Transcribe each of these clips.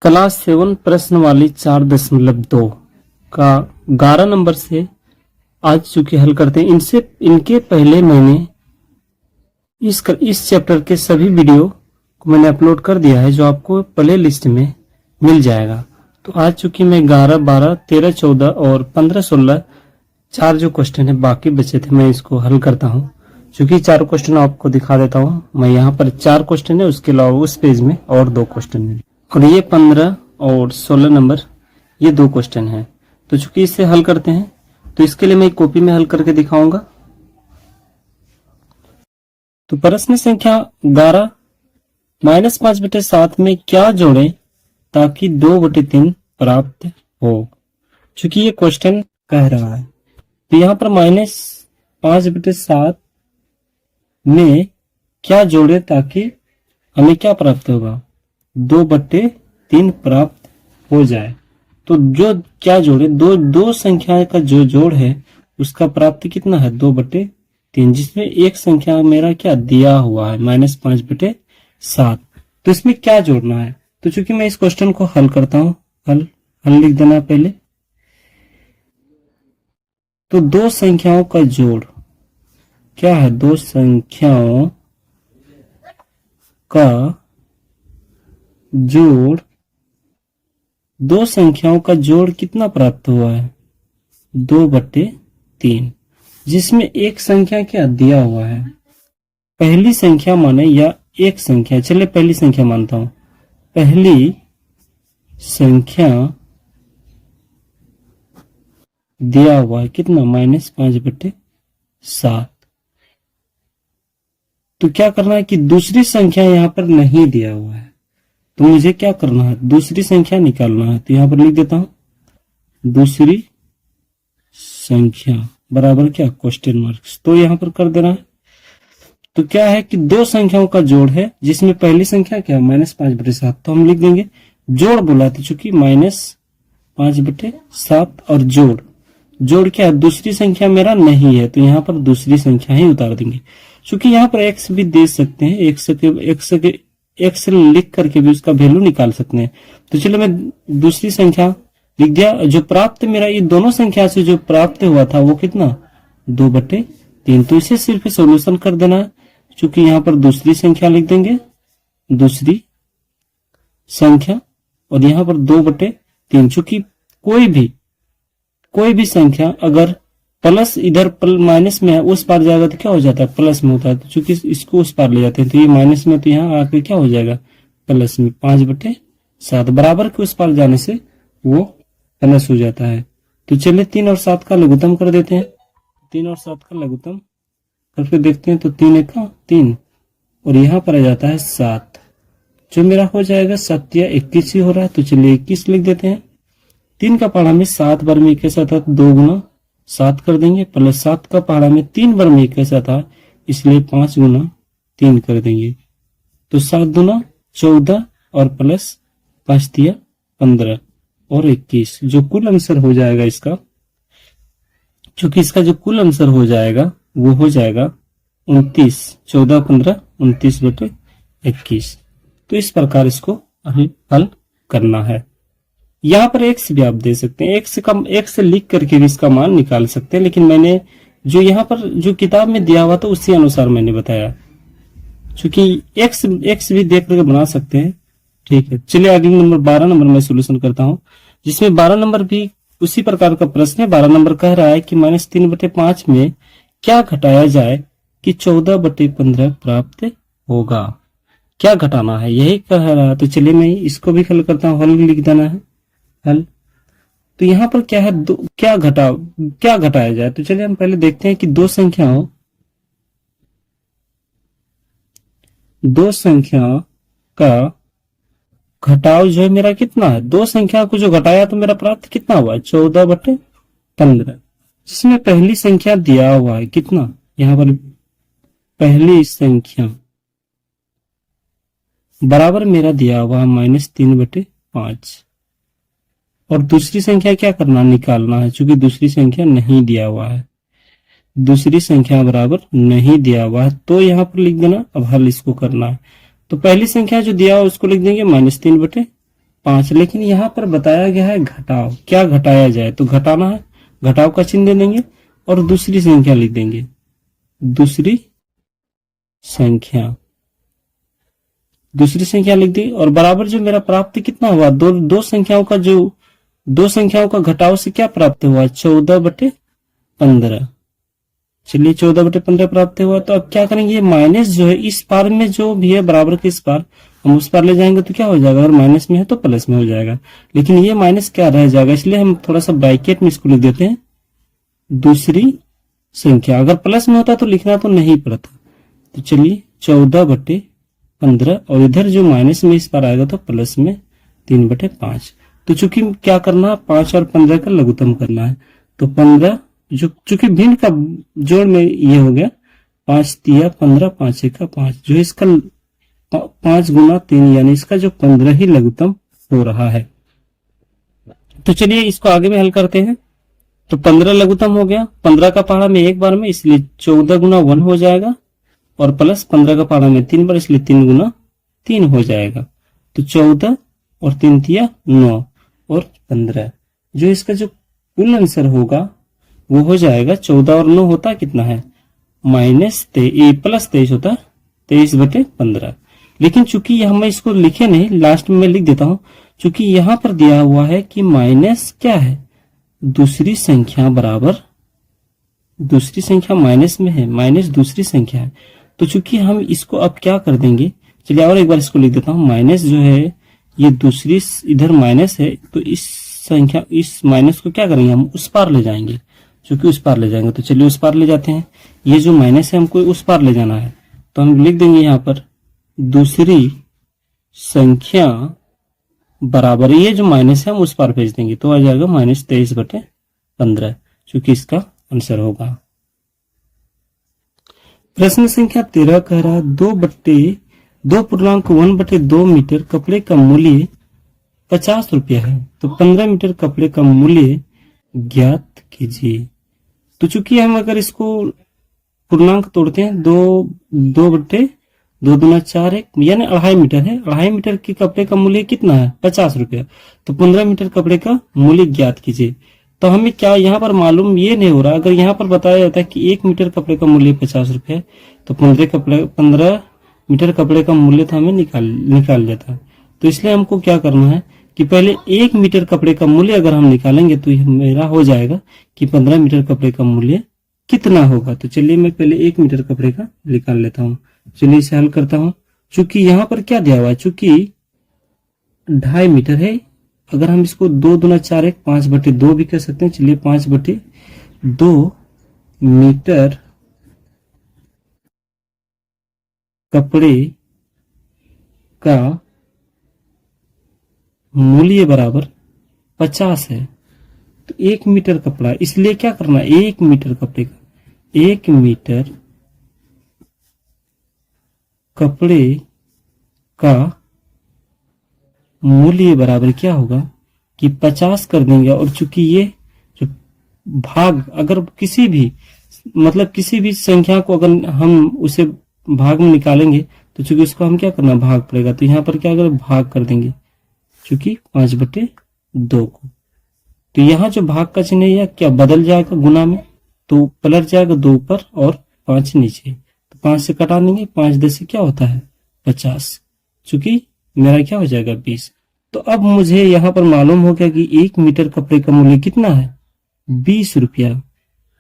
Class 7 प्रश्न वाली 4.2 का 11 नंबर से आज चूंकि हल करते हैं। इनके पहले मैंने इस चैप्टर के सभी वीडियो को मैंने अपलोड कर दिया है, जो आपको प्ले लिस्ट में मिल जाएगा। तो आज चूंकि मैं 11, 12, 13, 14 और 15, 16 चार जो क्वेश्चन है बाकी बचे थे, मैं इसको हल करता हूँ। चूंकि 4 क्वेश्चन आपको दिखा देता हूँ मैं। यहाँ पर 4 क्वेश्चन है, उसके अलावा उस पेज में और 2 क्वेश्चन है, और ये 15 और 16 नंबर ये 2 क्वेश्चन है। तो चूंकि इससे हल करते हैं, तो इसके लिए मैं एक कॉपी में हल करके दिखाऊंगा। तो प्रश्न संख्या 11, -5/7 में क्या जोड़ें ताकि 2/3 प्राप्त हो। चूंकि ये क्वेश्चन कह रहा है, तो यहाँ पर -5/7 में क्या जोड़े ताकि हमें क्या प्राप्त होगा, 2/3 प्राप्त हो जाए। तो जो क्या जोड़े, दो संख्या का जो जोड़ है उसका प्राप्त कितना है, 2/3, जिसमें एक संख्या मेरा क्या दिया हुआ है, -5/7। तो इसमें क्या जोड़ना है। तो चूंकि मैं इस क्वेश्चन को हल करता हूं, हल लिख देना पहले। तो दो संख्याओं का जोड़ क्या है, दो संख्याओं का जोड़, दो संख्याओं का जोड़ कितना प्राप्त हुआ है, 2/3, जिसमें एक संख्या क्या दिया हुआ है, पहली संख्या माने या एक संख्या। चलिए पहली संख्या मानता हूं, पहली संख्या दिया हुआ है कितना, -5/7। तो क्या करना है कि दूसरी संख्या यहां पर नहीं दिया हुआ है, तो मुझे क्या करना है, दूसरी संख्या निकालना है। तो यहां पर लिख देता हूं, दूसरी संख्या बराबर क्या, क्वेश्चन मार्क्स। तो यहां पर कर देना है। तो क्या है कि दो संख्याओं का जोड़ है, जिसमें पहली संख्या क्या, -5/7। तो हम लिख देंगे, जोड़ बोला तो चूंकि -5/7 और जोड़ क्या है, दूसरी संख्या मेरा नहीं है, तो यहाँ पर दूसरी संख्या ही उतार देंगे। चूंकि यहाँ पर x भी दे सकते हैं, x लिख करके भी उसका वैल्यू निकाल सकते हैं। तो चलो मैं दूसरी संख्या लिख दिया। जो प्राप्त मेरा ये दोनों संख्या से जो प्राप्त हुआ था वो कितना, 2/3। तो इसे सिर्फ सॉल्यूशन कर देना है। चूंकि यहाँ पर दूसरी संख्या लिख देंगे, दूसरी संख्या, और यहाँ पर 2/3। चूंकि कोई भी संख्या अगर प्लस इधर माइनस में है, उस पार जाएगा तो क्या हो जाता है, प्लस में होता है। तो चूंकि इसको उस पार ले जाते हैं, तो ये माइनस में, तो यहाँ आकर क्या हो जाएगा, प्लस में। 5/7 बराबर के उस पार जाने से वो प्लस हो जाता है। तो चलिए 3 और 7 का लघुत्तम कर देते हैं। 3 और 7 का लघुत्तम करके देखते हैं। तो 3 एक का 3, और यहाँ पर आ जाता है 7, जो मेरा हो जाएगा 7 या 21 ही हो रहा है। तो चलिए 21 लिख देते हैं। 3 का पहाड़ा में 7 बार में 21 आता है, 2 गुना 7 कर देंगे, प्लस 7 का पहाड़ा में 3 बार में 21 आता है, इसलिए 5 गुना 3 कर देंगे। तो 7 दूना 14 और प्लस 5 दिया 15 और 21, जो कुल आंसर हो जाएगा इसका, चूंकि इसका जो कुल आंसर हो जाएगा वो हो जाएगा 29, 14, 15, 29/21। तो इस प्रकार इसको हल करना है। यहाँ पर x भी आप दे सकते हैं, x से लिख करके भी इसका मान निकाल सकते हैं, लेकिन मैंने जो यहाँ पर जो किताब में दिया हुआ था उसी अनुसार मैंने बताया। क्योंकि x भी देख करके बना सकते हैं, ठीक है। चलिए अगले नंबर 12 नंबर में सोल्यूशन करता हूँ, जिसमें 12 नंबर भी उसी प्रकार का प्रश्न है। 12 नंबर कह रहा है कि -3/5 में क्या घटाया जाए कि 14/15 प्राप्त होगा। क्या घटाना है यही कह रहा है। तो चलिए मैं इसको भी हल करता हूँ, हल लिख देना है, हल। तो यहाँ पर क्या है, क्या घटाया जाए। तो चलिए हम पहले देखते हैं कि दो संख्याओं का घटाव जो है मेरा कितना है, दो संख्या को जो घटाया तो मेरा प्राप्त कितना हुआ है, 14/15, जिसमें पहली संख्या दिया हुआ है कितना, यहाँ पर पहली संख्या बराबर मेरा दिया हुआ है -3/5, और दूसरी संख्या क्या करना, निकालना है। चूंकि दूसरी संख्या नहीं दिया हुआ है, दूसरी संख्या बराबर नहीं दिया हुआ है, तो यहाँ पर लिख देना। अब हल इसको करना है। तो पहली संख्या जो दिया हुआ उसको लिख देंगे -3/5, 5, लेकिन यहाँ पर बताया गया है घटाओ, क्या घटाया जाए, तो घटाना है, घटाव का चिन्ह दे देंगे और दूसरी संख्या लिख देंगे, दूसरी संख्या, दूसरी संख्या लिख दी और बराबर जो मेरा प्राप्त कितना हुआ, दो संख्याओं का जो, दो संख्याओं का घटाव से क्या प्राप्त हुआ, 14/15। चलिए 14/15 प्राप्त हुआ। तो अब क्या करेंगे, माइनस जो है इस पार में जो भी है बराबर के इस पार, हम उस पार ले जाएंगे तो क्या हो जाएगा, अगर माइनस में है तो प्लस में हो जाएगा, लेकिन ये माइनस क्या रह जाएगा, इसलिए हम थोड़ा सा ब्रैकेट में इसको लिख देते हैं, दूसरी संख्या। अगर प्लस में होता तो लिखना तो नहीं पड़ता। तो चलिए 14/15 और इधर जो माइनस में इस पार आएगा तो प्लस में 3/5। तो चूंकि क्या करना है, 5 और 15 का लघुत्तम करना है, तो 15 जो चूंकि भिन्न का जोड़ में ये हो गया, 5 तिया 15, 5 एका 5, जो इसका 5 गुना 3 यानी इसका जो 15 ही लघुत्तम हो रहा है। तो चलिए इसको आगे में हल करते हैं। तो 15 लघुत्तम हो गया, 15 का पहाड़ा में एक बार में, इसलिए 14 गुना 1 हो जाएगा, और प्लस 15 का पहाड़ा में 3 बार, इसलिए 3 गुना 3 हो जाएगा। तो 14 और 3 तिया 9 और 15, जो इसका जो कुल आंसर होगा वो हो जाएगा 14 और 9 होता कितना है, -23 होता है 23/15। लेकिन चूंकि यहां मैं इसको लिखे नहीं, लास्ट में मैं लिख देता हूं, चूंकि यहां पर दिया हुआ है कि माइनस क्या है, दूसरी संख्या बराबर, दूसरी संख्या माइनस में है, माइनस दूसरी संख्या है। तो चूंकि हम इसको अब क्या कर देंगे, चलिए और एक बार इसको लिख देता हूं, माइनस जो है ये दूसरी, इधर माइनस है तो इस संख्या, इस माइनस को क्या करेंगे, हम उस पार ले जाएंगे, चूंकि उस पार ले जाएंगे तो चलिए उस पार ले जाते हैं। ये जो माइनस है हमको उस पार ले जाना है, तो हम लिख देंगे यहाँ पर दूसरी संख्या बराबर, ये जो माइनस है हम उस पार भेज देंगे, तो आ जाएगा -23/15, चूंकि इसका आंसर होगा। प्रश्न संख्या 13 कह रहा 2.1/2 मीटर कपड़े का मूल्य 50 रुपया है, तो 15 मीटर कपड़े का मूल्य ज्ञात कीजिए। तो चूंकि हम अगर इसको पूर्णांक तोड़ते हैं, 2 दूना 4 यानी 2.5 मीटर है, 2.5 मीटर के कपड़े का मूल्य कितना है, 50 रुपया, तो 15 मीटर कपड़े का मूल्य ज्ञात कीजिए। तो हमें क्या यहाँ पर मालूम ये नहीं हो रहा, अगर यहाँ पर बताया जाता है कि 1 मीटर कपड़े का मूल्य 50 रुपया है, तो 15 मीटर कपड़े का मूल्य तो हमें निकाल जाता है। तो इसलिए हमको क्या करना है कि पहले 1 मीटर कपड़े का मूल्य अगर हम निकालेंगे तो मेरा हो जाएगा कि 15 मीटर कपड़े का मूल्य कितना होगा। तो चलिए मैं पहले 1 मीटर कपड़े का निकाल लेता हूँ। चलिए इसे हल करता हूँ। चूंकि यहाँ पर क्या दिया हुआ है, चूंकि 2.5 मीटर है, अगर हम इसको 2 दूना 4 5/2 भी कह सकते हैं। चलिए 5/2 मीटर कपड़े का मूल्य बराबर 50 है। तो 1 मीटर कपड़ा, इसलिए क्या करना, 1 मीटर कपड़े का, 1 मीटर कपड़े का मूल्य बराबर क्या होगा कि 50 कर देंगे। और चूंकि ये जो भाग, अगर किसी भी मतलब किसी भी संख्या को अगर हम उसे भाग में निकालेंगे तो चूंकि उसको हम क्या करना, भाग पड़ेगा, तो यहाँ पर क्या करें, भाग कर देंगे, चूंकि 5/2 को। तो यहाँ जो भाग का चिन्ह है यह क्या बदल जाएगा, गुना में, तो पलट जाएगा 2 ऊपर और 5 नीचे, तो 5 से कटा देंगे, 5 10 से क्या होता है 50, चूंकि मेरा क्या हो जाएगा 20। तो अब मुझे यहाँ पर मालूम हो गया कि 1 मीटर कपड़े का मूल्य कितना है, 20 रुपया।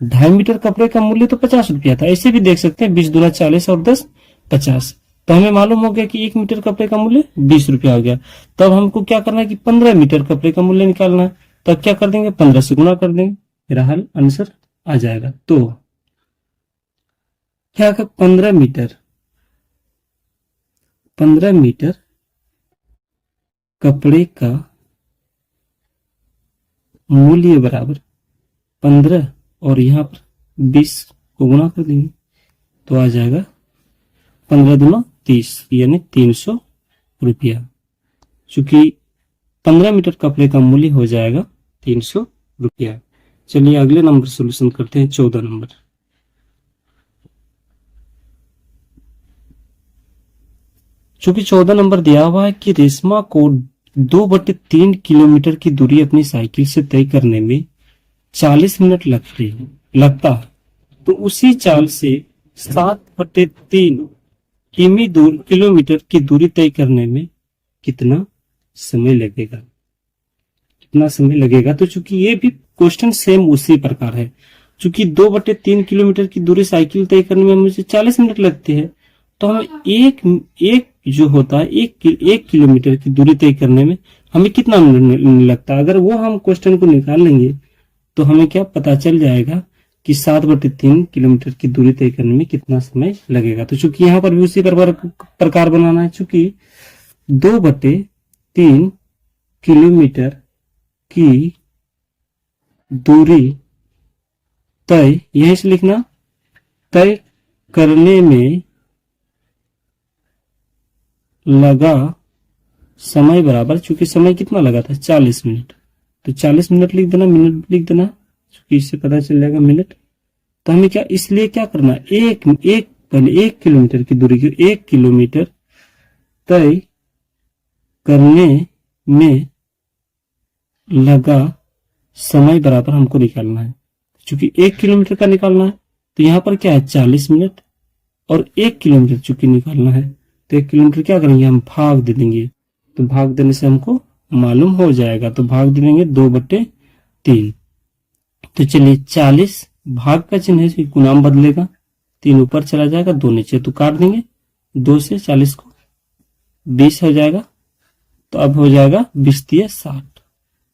2.5 मीटर कपड़े का मूल्य तो 50 रुपया था, ऐसे भी देख सकते हैं, 20 दूना 40 और 10 50। तो हमें मालूम हो गया कि 1 मीटर कपड़े का मूल्य 20 रुपया हो गया। तब हमको क्या करना है कि 15 मीटर कपड़े का मूल्य निकालना है। तब क्या कर देंगे, 15 से गुना कर देंगे, मेरा हल आंसर आ जाएगा। तो क्या, 15 मीटर कपड़े का मूल्य बराबर 15 और यहाँ पर 20 को गुना कर देंगे, तो आ जाएगा 15 दूना 30 यानी 300 रुपया। चूंकि 15 मीटर कपड़े का मूल्य हो जाएगा 300 रुपया। चलिए अगले नंबर सॉल्यूशन करते हैं, 14 नंबर। चूंकि 14 नंबर दिया हुआ है कि रेशमा को 2/3 किलोमीटर की दूरी अपनी साइकिल से तय करने में 40 मिनट लगता है, तो उसी चाल से 7/3 किलोमीटर की दूरी तय करने में कितना समय लगेगा? कितना समय लगेगा? तो चूंकि ये भी क्वेश्चन सेम उसी प्रकार है, चूंकि 2/3 किलोमीटर की दूरी साइकिल तय करने में मुझे 40 मिनट लगती है, तो हमें एक एक जो होता है एक किलोमीटर की दूरी तय करने में हमें कितना मिनट लगता है? अगर वो हम क्वेश्चन को निकाल लेंगे तो हमें क्या पता चल जाएगा कि 7/3 किलोमीटर की दूरी तय करने में कितना समय लगेगा। तो चूंकि यहाँ पर भी उसी प्रकार बनाना है, चूंकि 2/3 किलोमीटर की दूरी तय, यहीं से लिखना, तय करने में लगा समय बराबर, चूंकि समय कितना लगा था 40 मिनट, तो 40 मिनट लिख देना, मिनट लिख देना, क्योंकि इससे पता चल जाएगा मिनट। तो हमें क्या, इसलिए क्या करना, पहले 1 किलोमीटर की दूरी की 1 किलोमीटर तय करने में लगा समय बराबर हमको निकालना है। चूंकि 1 किलोमीटर का निकालना है तो यहाँ पर क्या है 40 मिनट, और 1 किलोमीटर चूंकि निकालना है तो 1 किलोमीटर क्या करेंगे, हम भाग दे देंगे, तो भाग देने से हमको मालूम हो जाएगा, तो भाग दे देंगे 2/3। तो चलिए 40 भाग का चिन्ह है, गुणाम बदलेगा, 3 ऊपर चला जाएगा, 2 नीचे, तो काट देंगे, 2 से 40 को 20 हो जाएगा, तो अब हो जाएगा 20×3 = 60।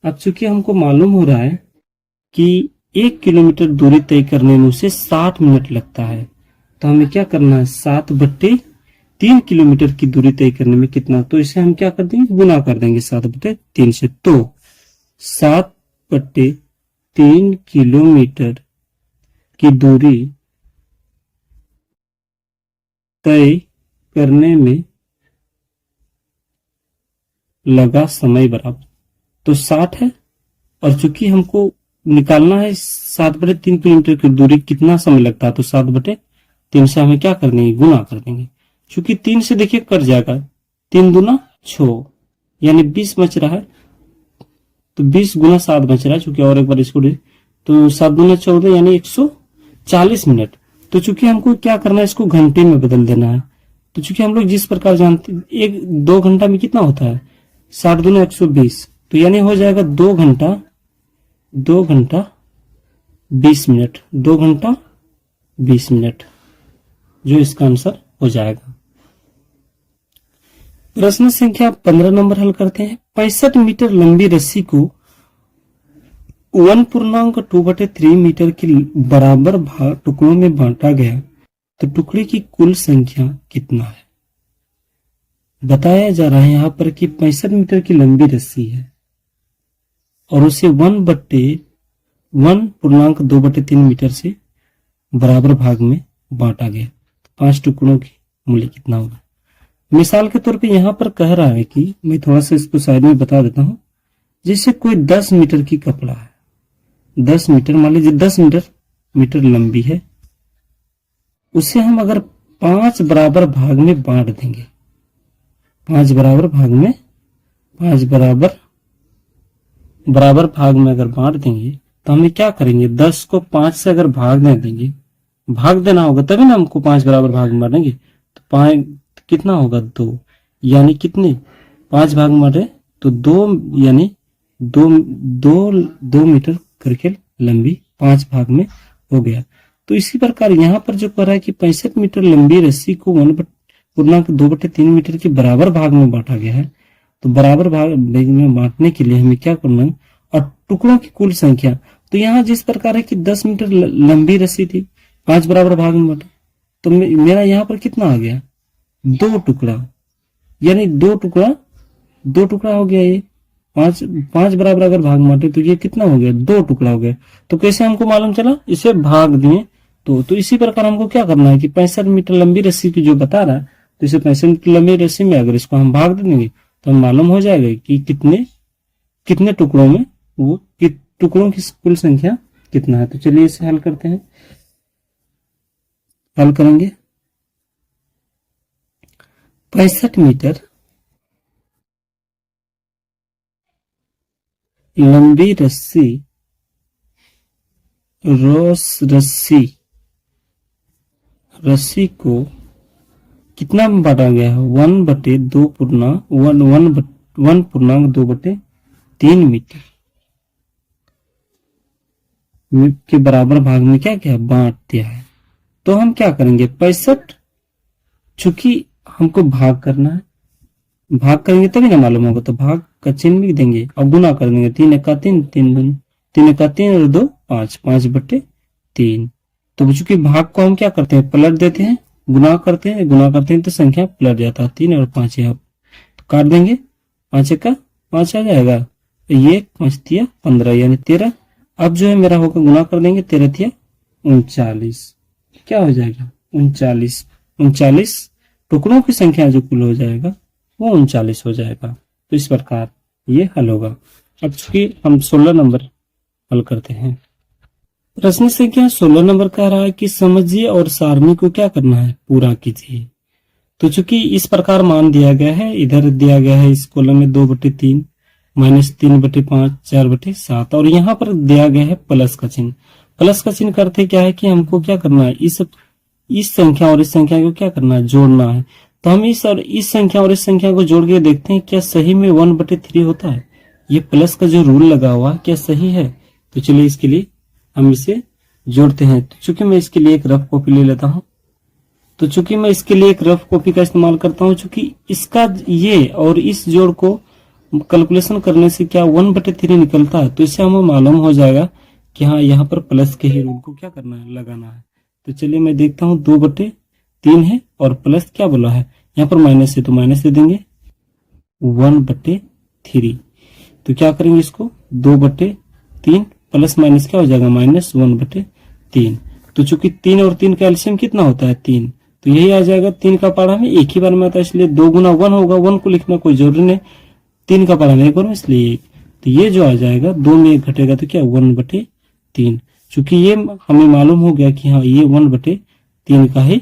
अब चूंकि हमको मालूम हो रहा है कि 1 किलोमीटर दूरी तय करने में उसे 60 मिनट लगता है, तो हमें क्या करना है, 7/3 किलोमीटर की दूरी तय करने में कितना, तो इसे हम क्या कर देंगे, गुना कर देंगे 7/3 से। तो 7/3 किलोमीटर की दूरी तय करने में लगा समय बराबर, तो 60 है, और चूंकि हमको निकालना है 7/3 किलोमीटर की दूरी कितना समय लगता है, तो 7/3 से हमें क्या कर देंगे, गुना कर देंगे, चूंकि 3 से देखिए कट जाएगा, 3 दूना 6, यानी 20 बच रहा है, तो 20×7 बच रहा है, चूंकि और एक बार इसको तो 7 दूना 14, यानी 140 मिनट। तो चूंकि हमको क्या करना है, इसको घंटे में बदल देना है, तो चूंकि हम लोग जिस प्रकार जानते, 2 घंटा में कितना होता है, 60 दूना 120, तो यानी हो जाएगा 2 घंटा 20 मिनट, 2 घंटा 20 मिनट, जो इसका आंसर हो जाएगा। प्रश्न संख्या 15 नंबर हल करते हैं। 65 मीटर लंबी रस्सी को 1.2/3 मीटर के बराबर टुकड़ों में बांटा गया, तो टुकड़े की कुल संख्या कितना है? बताया जा रहा है यहाँ पर कि 65 मीटर की लंबी रस्सी है और उसे 1.2/3 मीटर से बराबर भाग में बांटा गया, 5 टुकड़ों की मूल्य कितना होगा? मिसाल के तौर पे यहाँ पर कह रहा है कि, मैं थोड़ा सा इसको साइड में बता देता हूँ, जैसे कोई 10 मीटर की कपड़ा है, 10 मीटर, मान लीजिए 10 मीटर लंबी है, उसे हम अगर 5 बराबर भाग में बांट देंगे, 5 बराबर भाग में अगर बांट देंगे, तो हमें क्या करेंगे, 10 को 5 से अगर भाग देंगे, भाग देना होगा तभी ना हमको 5 बराबर भाग में बांटेंगे, तो 5 कितना होगा, 2, यानी कितने, 5 भाग में बांटे तो 2, यानी 2 मीटर करके लंबी 5 भाग में हो गया। तो इसी प्रकार यहाँ पर जो कह रहा है कि 65 मीटर लंबी रस्सी को 1.2/3 मीटर के बराबर भाग में बांटा गया है, तो बराबर भाग में बांटने के लिए हमें क्या करना है, और टुकड़ों की कुल संख्या, तो यहाँ जिस प्रकार है कि 10 मीटर लंबी रस्सी थी, 5 बराबर भाग में बांटा, तो मेरा यहाँ पर कितना आ गया, 2 टुकड़ा, यानी 2 टुकड़ा हो गया, ये 5 बराबर अगर भाग बांटे तो ये कितना हो गया, 2 टुकड़ा हो गया। तो कैसे हमको मालूम चला, इसे भाग दिए, तो इसी प्रकार हमको क्या करना है कि 65 मीटर लंबी रस्सी की जो बता रहा है, तो इसे 65 मीटर लंबी रस्सी में अगर इसको हम भाग दे देंगे तो हम मालूम हो जाएगा कि कितने टुकड़ों में, वो टुकड़ों की कुल संख्या कितना है। तो चलिए इसे हल करते हैं, हल करेंगे। 65 मीटर लंबी रस्सी रस्सी को कितना में बांटा गया है? 1/2 मीटर के बराबर भाग में क्या क्या बांट दिया है। तो हम क्या करेंगे? 65, चूंकि हमको भाग करना है, भाग करेंगे तभी ना मालूम होगा, तो भाग का चिन्ह भी देंगे और गुना कर देंगे। 3 एका 3, 3 एका 3 और 2 5, 5/3। तो चूंकि भाग को हम क्या करते हैं? पलट देते हैं, गुना करते हैं तो संख्या पलट जाता है। 3 और 5 यहाँ तो काट देंगे, 5 एका 5 आ जाएगा, ये 5 तिया 15 यानी 13। अब जो है मेरा होगा, गुना कर देंगे, 13 तिया 39, क्या हो जाएगा? 39 टुकड़ों की संख्या जो कुल हो जाएगा वो 39 हो जाएगा। तो इस प्रकार ये हल होगा। अब चूंकि हम 16 नंबर हल करते हैं। प्रश्न संख्या 16 नंबर कह रहा है कि समझिए और सारणी को क्या करना है? पूरा कीजिए। तो चूंकि इस प्रकार मान दिया गया है, इधर दिया गया है इस कॉलम में 2/3 -3/5 4/7 और यहाँ पर दिया गया है प्लस का चिन्ह। प्लस का चिन्ह करते क्या है कि हमको क्या करना है? इस संख्या और इस संख्या को क्या करना है? जोड़ना है। तो हम इस संख्या और इस संख्या को जोड़ के देखते हैं क्या सही में 1/3 होता है। ये प्लस का जो रूल लगा हुआ क्या सही है? तो चलिए इसके लिए हम इसे जोड़ते हैं। तो चूंकि मैं इसके लिए एक रफ कॉपी ले लेता हूं, तो चूंकि मैं इसके लिए एक रफ कॉपी का इस्तेमाल करता हूं, चूंकि इसका ये और इस जोड़ को कैलकुलेशन करने से क्या 1/3 निकलता है, तो इससे हमें मालूम हो जाएगा कि हाँ यहाँ पर प्लस के ही रूल को क्या करना है? लगाना है। तो चलिए मैं देखता हूँ 2/3 है और प्लस क्या बोला है यहाँ पर? माइनस है तो माइनस दे देंगे 1/3। तो क्या करेंगे इसको? 2/3 प्लस माइनस क्या हो जाएगा? -1/3। तो चूंकि 3 और 3 का एलसीएम कितना होता है? 3। तो यही आ जाएगा। 3 का पारा में एक ही बार में आता है, इसलिए 2 गुना 1 होगा। 1 को लिखना कोई जरूरी नहीं, 3 का पारा में एक बार में, इसलिए 1। तो ये जो आ जाएगा 2 में 1 घटेगा तो क्या? 1/3। चूंकि ये हमें मालूम हो गया कि हाँ ये 1/3 का ही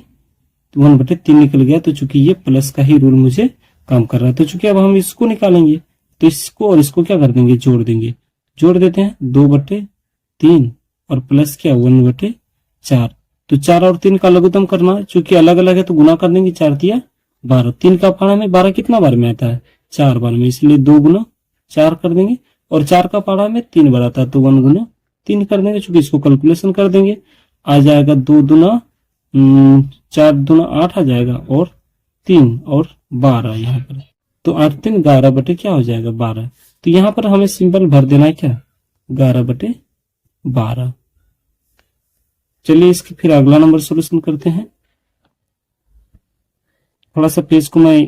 1/3 निकल गया, तो चूंकि ये प्लस का ही रूल मुझे काम कर रहा है। तो चूंकि अब हम इसको निकालेंगे तो इसको और इसको क्या कर देंगे? जोड़ देंगे। जोड़ देते हैं 2/3 और प्लस क्या? 1/4। तो 4 और 3 का लघुत्तम करना है, चूंकि अलग अलग है तो गुना कर देंगे। 4 तिया 12। 3 का पारा में 12 कितना बार में आता है? 4 बार में, इसलिए 2 गुना 4 कर देंगे। और 4 का पारा में 3 बार आता है तो 1 गुना 3 कर देंगे। चूंकि इसको कैलकुलेशन कर देंगे, आ जाएगा 2 दूना 4 दूना 8 आ जाएगा और 3 और 12 यहाँ पर। तो 8 3 11 क्या हो जाएगा? 12। तो यहाँ पर हमें सिंपल भर देना है क्या? 11/12। चलिए इसके फिर अगला नंबर सॉल्यूशन करते हैं। थोड़ा सा पेज को मैं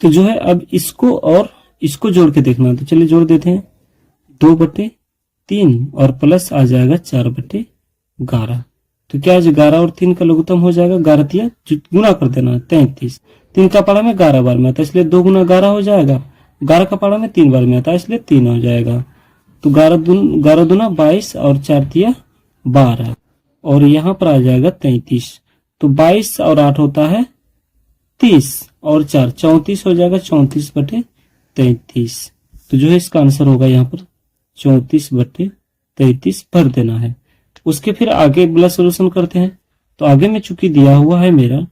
तो जो है अब इसको और इसको जोड़ के देखना है। तो चलिए जोड़ देते हैं 2/3 और प्लस आ जाएगा 4/11। तो क्या 11 और 3 का लघुत्तम हो जाएगा? 11 तिया गुना कर देना 33। 3 का पारा में 11 बार में आता है, इसलिए 2 गुना 11 हो जाएगा। 11 का पारा में 3 बार में आता है, इसलिए 3 हो जाएगा। तो 11 दूना 22 और 4 तिया 12 और यहाँ पर आ जाएगा 33। तो 22 और 8 होता है 30 और 4 34 हो जाएगा। 34/33। तो जो है इसका आंसर होगा यहाँ पर 34/33 भर देना है। उसके फिर आगे अगला सोल्यूशन करते हैं। तो आगे में चूंकि दिया हुआ है मेरा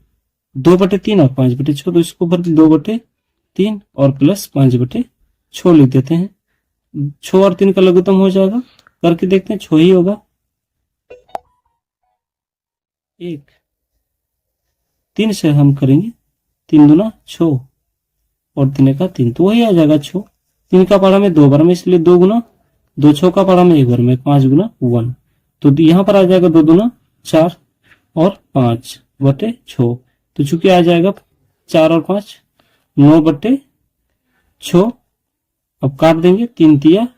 2/3 और 5/6, तो इसको भर 2/3 और प्लस 5/6 लिख देते हैं। 6 और 3 का लघुत्तम हो जाएगा, करके देखते हैं। 6 ही होगा। 1 3 से हम करेंगे, 3 दूना 6 और 3 का 3, तो वही आ जाएगा 6। 3 का पारा में 2 बार में, इसलिए 2 गुना 2 6 का पारा में 1 बार में, 5 गुना 1। तो यहाँ पर आ जाएगा 2 दूना 4 और 5/6। तो चूंकि आ जाएगा 4 और 5 9/6। अब काट देंगे, 3 तिया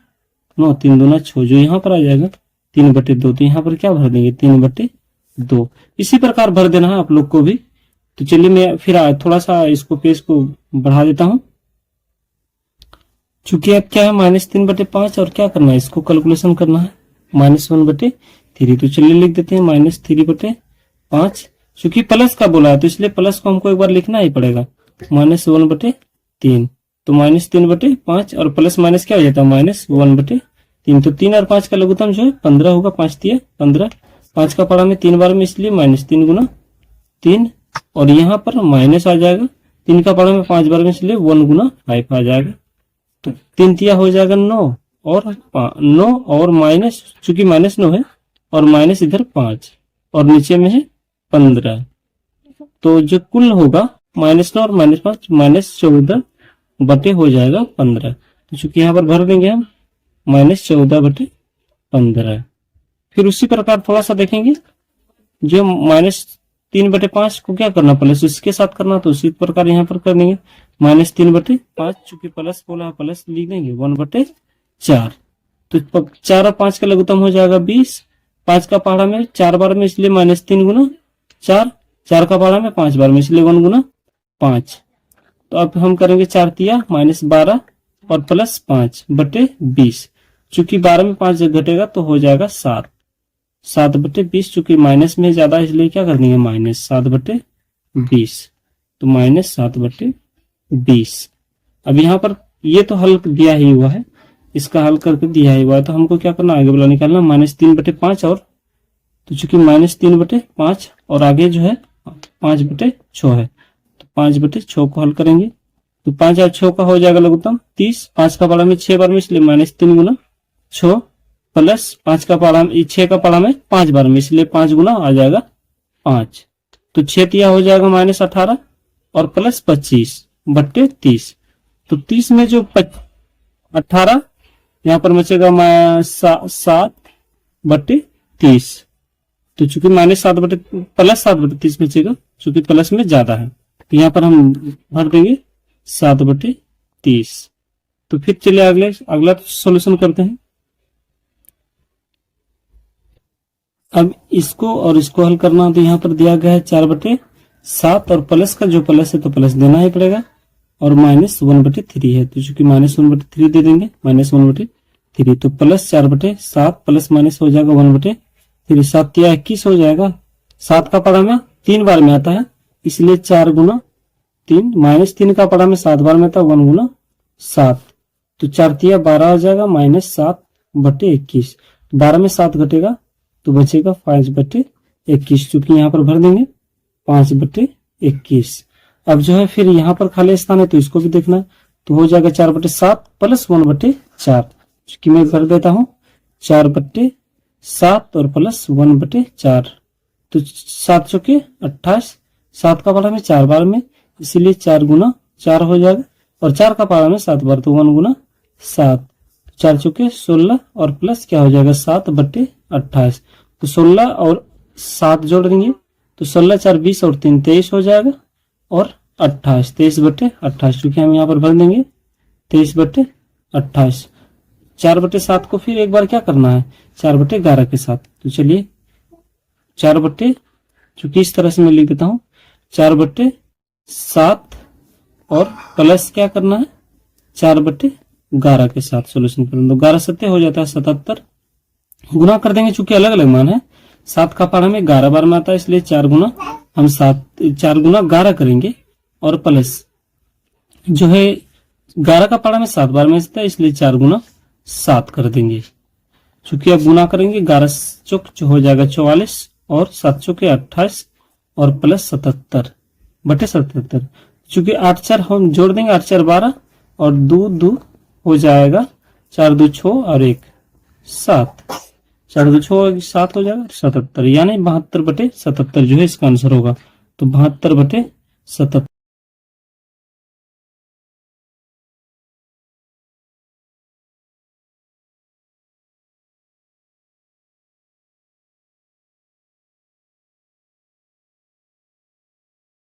9, 3 दूना 6, जो यहाँ पर आ जाएगा 3/2। तो यहाँ पर क्या भर देंगे? 3/2। इसी प्रकार भर देना है आप लोग को भी। तो चलिए मैं फिर थोड़ा सा इसको पेज को बढ़ा देता हूं। चूंकि अब क्या है -3/5 और क्या करना है? इसको कैलकुलेशन करना है -1/3। तो चलिए लिख देते हैं -3/5। चूंकि प्लस का बोला है तो इसलिए प्लस को हमको एक बार लिखना ही पड़ेगा। -1/3 तो -3/5 और प्लस माइनस क्या हो जाता है -1/3। तो 3 और 5 का लघुत्तम जो है 15 होगा। 5 दिया 15, 5 का पढ़ा में 3 बार में इसलिए -3 गुना 3, और यहाँ पर माइनस आ जाएगा। 3 का पढ़ा में 5 बार में इसलिए 1 गुना 5 आ जाएगा। तो 3 तिया हो जाएगा 9 और माइनस, चूंकि -9 है और माइनस इधर 5 और नीचे में है 15। तो जो कुल होगा -9 और -5 -14 हो जाएगा 15। तो चूंकि यहाँ पर भर देंगे हम -14/15। फिर उसी प्रकार थोड़ा सा देखेंगे, जो -3/5 को क्या करना, प्लस उसके साथ करना, तो उसी प्रकार यहाँ पर कर देंगे -3/5। चूंकि प्लस बोला है प्लस लिख देंगे 1/4। तो 4 और 5 का लघुत्तम हो जाएगा 20। 5 का पहाड़ा में 4 बार में इसलिए -3 गुना 4, 4 का पहाड़ा में 5 बार में इसलिए 1 गुना 5। तो अब हम करेंगे 4 तिया -12 और प्लस 5/20। चूंकि 12 में 5 घटेगा तो हो जाएगा 7/20। चूंकि माइनस में ज्यादा इसलिए क्या कर देंगे -7/20। तो -7/20। अब यहाँ पर ये तो हल दिया ही हुआ है, इसका हल करके दिया ही हुआ है। तो हमको क्या करना, आगे वाला निकालना -3/5 और, तो चूंकि -3/5 और आगे जो है 5/6 है, तो 5/6 को हल करेंगे। तो 5 और 6 का हो जाएगा लघुत्तम 30। 5 का पढ़ा में 6 बार में इसलिए -3 गुना 6 प्लस 5 का पढ़ा में 6 का पढ़ा में 5 बार में इसलिए 5 गुना आ जाएगा 5। तो 6 तिया हो जाएगा -18 और प्लस 25/30। तो 30 में जो 18 यहाँ पर बचेगा 7/30। तो चूंकि प्लस 7/30 बचेगा, चूंकि प्लस में ज्यादा है, तो यहाँ पर हम भर देंगे 7/30। तो फिर चलिए अगला सॉल्यूशन करते हैं। अब इसको और इसको हल करना, तो यहाँ पर दिया गया है 4/7 और प्लस का जो प्लस है तो प्लस देना ही पड़ेगा, और -1/3 है, तो चूंकि -1/3 दे देंगे, -1/3। तो प्लस 4/7 प्लस माइनस हो जाएगा 1/3। 7 या 21 हो जाएगा। 7 का पढ़ा में 3 बार में आता है इसलिए 4 गुना 3, -3 का पढ़ा में 7 बार में आता है 1 गुना 7। तो 4 तिया 12 हो जाएगा -7/21। 12 में 7 घटेगा तो बचेगा 5/21। चूंकि यहाँ पर भर देंगे 5/21। अब जो है फिर यहाँ पर खाली स्थान है तो इसको भी देखना है, तो हो जाएगा 4/7 प्लस 1/4। चूंकि मैं भर देता हूँ 4/7 और प्लस 1/4। तो 7 चौके 28। 7 का पढ़ा में 4 बार में इसीलिए 4 गुना 4 हो जाएगा, और 4 का पढ़ा में 7 बार तो 1 गुना 7। 4 चौके 16 और प्लस क्या हो जाएगा 7/28। तो 16 और 7 जोड़ देंगे तो 16 4 20 और 3 23 हो जाएगा, और 28 23/28। क्योंकि हम यहाँ पर भर देंगे 23/28। 4/7 को फिर एक बार क्या करना है 4/11 के साथ। तो चलिए 4/, चूंकि इस तरह से मैं लिख देता हूँ 4/7 और प्लस क्या करना है 4/11 के साथ सोल्यूशन करेंगे। तो 11 7 हो जाता है 77। गुना कर देंगे, चूंकि अलग अलग मान है। 7 का पढ़ा में 11 बार में आता है इसलिए 4 गुना 11 करेंगे, और प्लस जो है 11 का पढ़ा में 7 बार में आता है इसलिए 4 गुना 7 कर देंगे। चूंकि अब गुना करेंगे 11 चौक हो जाएगा 44 और 7 चौके 28 और प्लस 77/77। चूंकि 8 4 हम जोड़ देंगे 8 4 12 और 2 2 हो जाएगा 4 2 6 और 1 7। 4 2 6 7 हो जाएगा 77, यानी 72/77 जो है इसका आंसर होगा। तो 72/77।